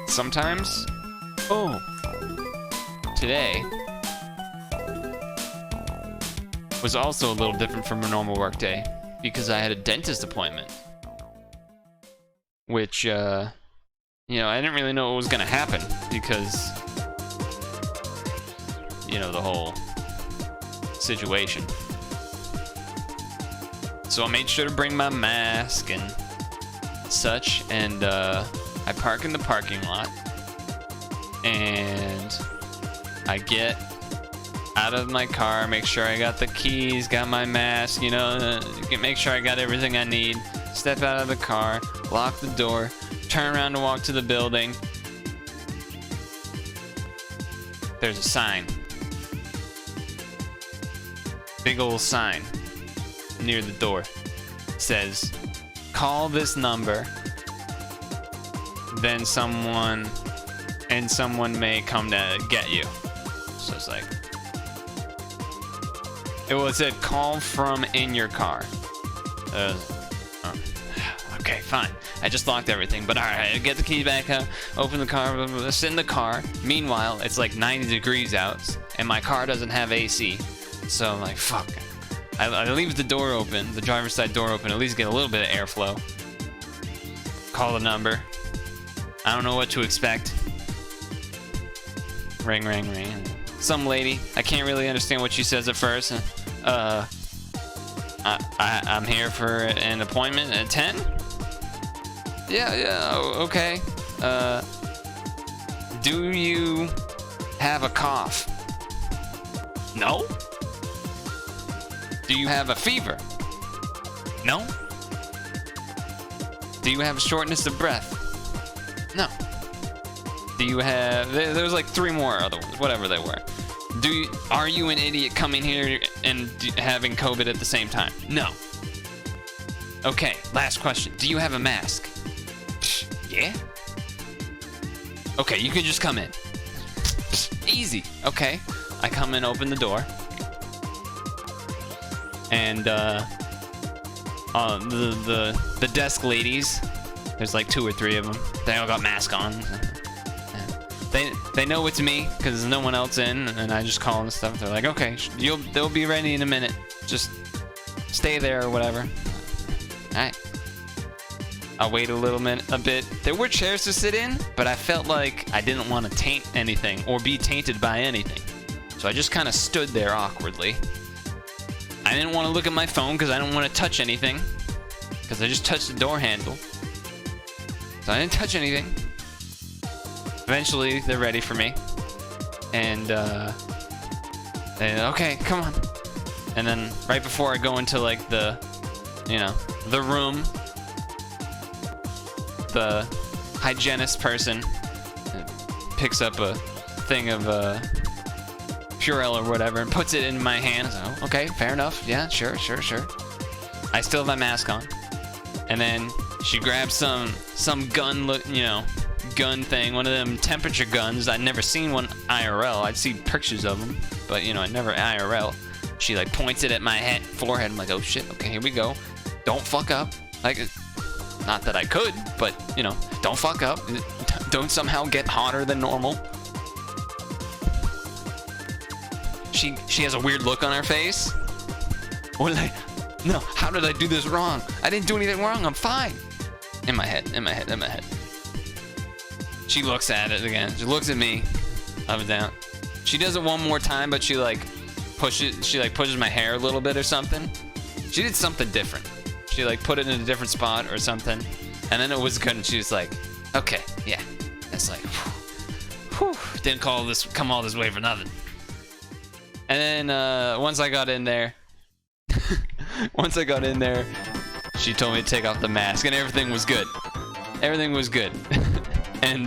sometimes. Oh, today was also a little different from a normal work day because I had a dentist appointment, which, you know, I didn't really know what was gonna happen because, you know, the whole situation. So I made sure to bring my mask and such, and I park in the parking lot, and I get out of my car, make sure I got the keys, got my mask, you know, make sure I got everything I need, step out of the car, lock the door, turn around to walk to the building. There's a sign. Big old sign near the door. It says, call this number, then someone may come to get you. So it's like, it said call from in your car. Okay, fine. I just locked everything, but alright, I get the key back out, open the car, sit in the car. Meanwhile, it's like 90 degrees out, and my car doesn't have AC. So I'm like, fuck. I leave the door open, the driver's side door open, at least get a little bit of airflow. Call the number. I don't know what to expect. Ring, ring, ring. Some lady, I can't really understand what she says at first. I'm here for an appointment at 10? Yeah, okay. Do you have a cough? No? Do you have a fever? No? Do you have shortness of breath? No. Do you have... There's like 3 more other ones, whatever they were. Are you an idiot coming here and having COVID at the same time? No. Okay, last question. Do you have a mask? Yeah? Okay, you can just come in. Easy. Okay. I come in, open the door. And, the desk ladies, there's like 2 or 3 of them. They all got masks on. They know it's me because there's no one else in, and I just call and stuff. They're like, okay, they'll be ready in a minute. Just stay there or whatever. All right. I'll wait a bit. There were chairs to sit in, but I felt like I didn't want to taint anything or be tainted by anything. So I just kind of stood there awkwardly. I didn't want to look at my phone because I don't want to touch anything, because I just touched the door handle. So I didn't touch anything. Eventually, they're ready for me. And, okay, come on. And then right before I go into like the room, the hygienist person picks up a thing of Purtle or whatever and puts it in my hand. So, okay, fair enough. Yeah, sure. I still have my mask on. And then she grabs some gun, gun thing, one of them temperature guns. I'd never seen one IRL. I'd seen pictures of them, but I never IRL. She like points it at my forehead. I'm like, oh shit, okay, here we go. Don't fuck up. Like, not that I could, but don't fuck up. Don't somehow get hotter than normal. She has a weird look on her face. Or like, no, how did I do this wrong? I didn't do anything wrong. I'm fine. In my head. She looks at it again. She looks at me, up and down. She does it one more time, but she pushes my hair a little bit or something. She did something different. She like put it in a different spot or something, and then it was good. And she was like, "Okay, yeah." It's like, whew, didn't come all this way for nothing. And then once I got in there, she told me to take off the mask, and everything was good. And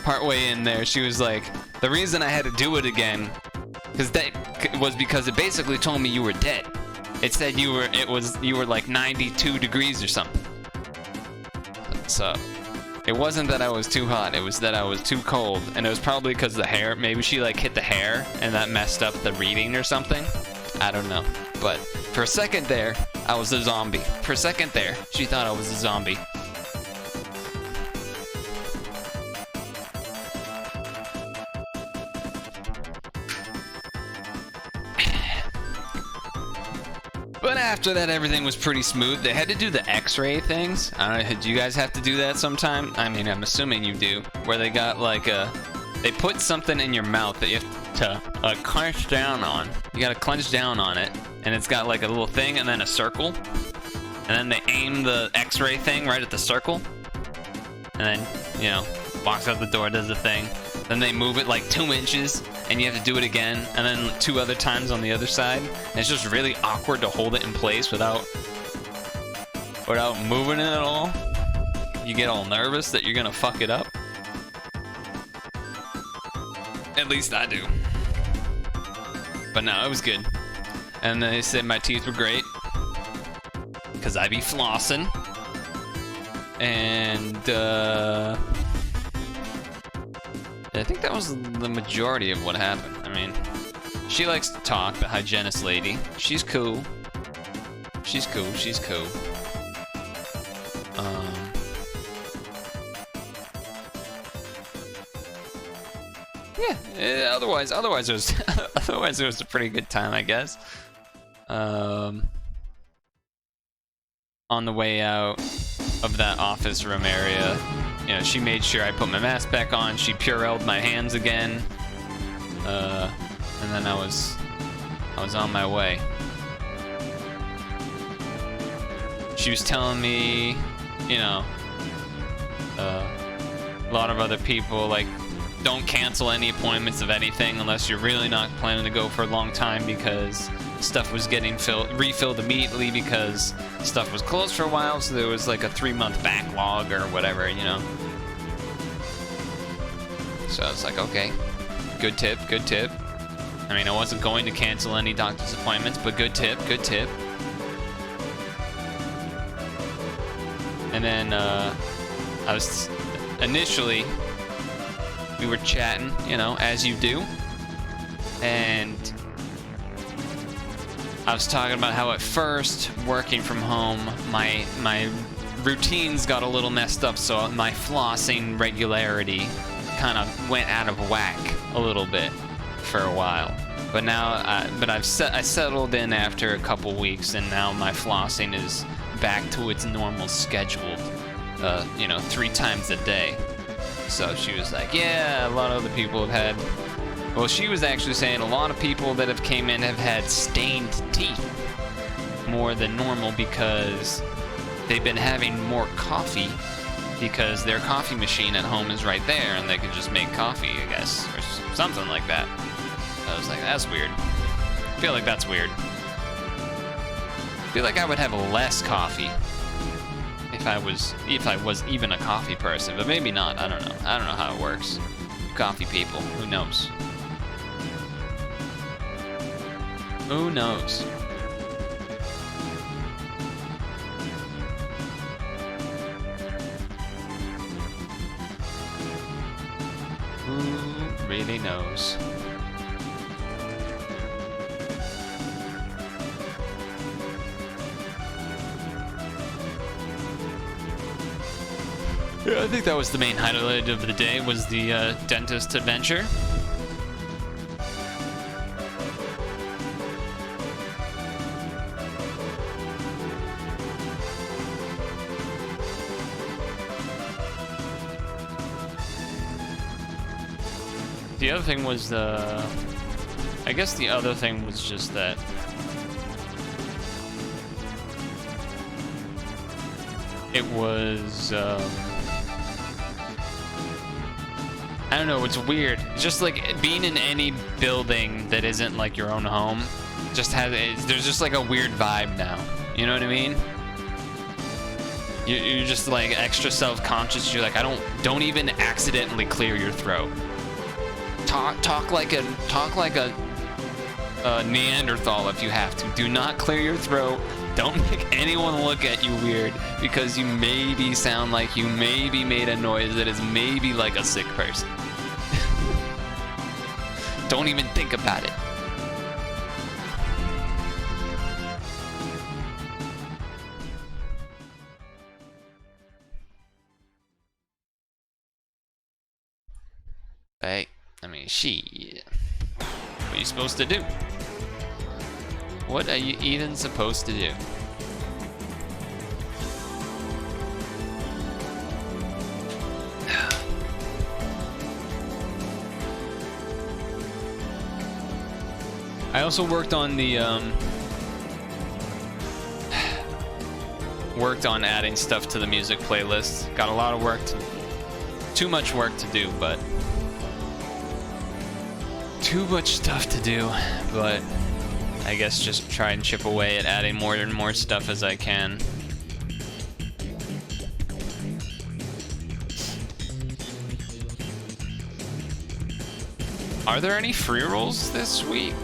partway in there, she was like, the reason I had to do it again, because it basically told me you were dead. It said you were like 92 degrees or something. So it wasn't that I was too hot, it was that I was too cold, and it was probably because the hair. Maybe she like hit the hair and that messed up the reading or something. I don't know. But for a second there, I was a zombie. For a second there, she thought I was a zombie. after that, everything was pretty smooth. They had to do the x-ray things. I don't know, do you guys have to do that sometime? I mean, I'm assuming you do. Where they got like they put something in your mouth that you have to clench down on. You gotta clench down on it. And it's got like a little thing and then a circle. And then they aim the x-ray thing right at the circle. And then, you know, walks out the door, does the thing. Then they move it like 2 inches, and you have to do it again, and then 2 other times on the other side. And it's just really awkward to hold it in place without moving it at all. You get all nervous that you're gonna fuck it up. At least I do. But no, it was good. And they said my teeth were great, because I be flossing. And I think that was the majority of what happened. I mean, she likes to talk, the hygienist lady. She's cool. She's cool. She's cool. Yeah. Otherwise it was otherwise it was a pretty good time, I guess. On the way out of that office room area, you know, she made sure I put my mask back on. She Purelled my hands again, and then I was on my way. She was telling me, you know, a lot of other people, like, don't cancel any appointments of anything unless you're really not planning to go for a long time, because stuff was getting refilled immediately because stuff was closed for a while, so there was like a 3-month backlog or whatever, you know. So I was like, okay, good tip, good tip. I mean, I wasn't going to cancel any doctor's appointments, but good tip, good tip. And then I was initially, we were chatting, you know, as you do, and I was talking about how at first, working from home, my routines got a little messed up, so my flossing regularity kind of went out of whack a little bit for a while. But now, I settled in after a couple weeks, and now my flossing is back to its normal schedule, you know, 3 times a day. So she was like, yeah, a lot of other people have had. Well, she was actually saying a lot of people that have came in have had stained teeth more than normal because they've been having more coffee because their coffee machine at home is right there and they can just make coffee, I guess, or something like that. I was like, that's weird. I feel like that's weird. I feel like I would have less coffee if I was even a coffee person, but maybe not. I don't know. I don't know how it works. Coffee people, who knows? Who knows? Who really knows? Yeah, I think that was the main highlight of the day, was the dentist adventure. The other thing was I guess the other thing was just that it was, I don't know, it's weird. It's just like being in any building that isn't like your own home just there's just like a weird vibe now. You know what I mean? You're just like extra self-conscious. You're like, don't even accidentally clear your throat. Talk like a Neanderthal if you have to. Do not clear your throat. Don't make anyone look at you weird because you maybe sound like you maybe made a noise that is maybe like a sick person. Don't even think about it. Hey, I mean, shit. What are you supposed to do? What are you even supposed to do? I also worked on the worked on adding stuff to the music playlist. Got a lot of work too much work to do, but too much stuff to do, but I guess just try and chip away at adding more and more stuff as I can. Are there any free rolls this week?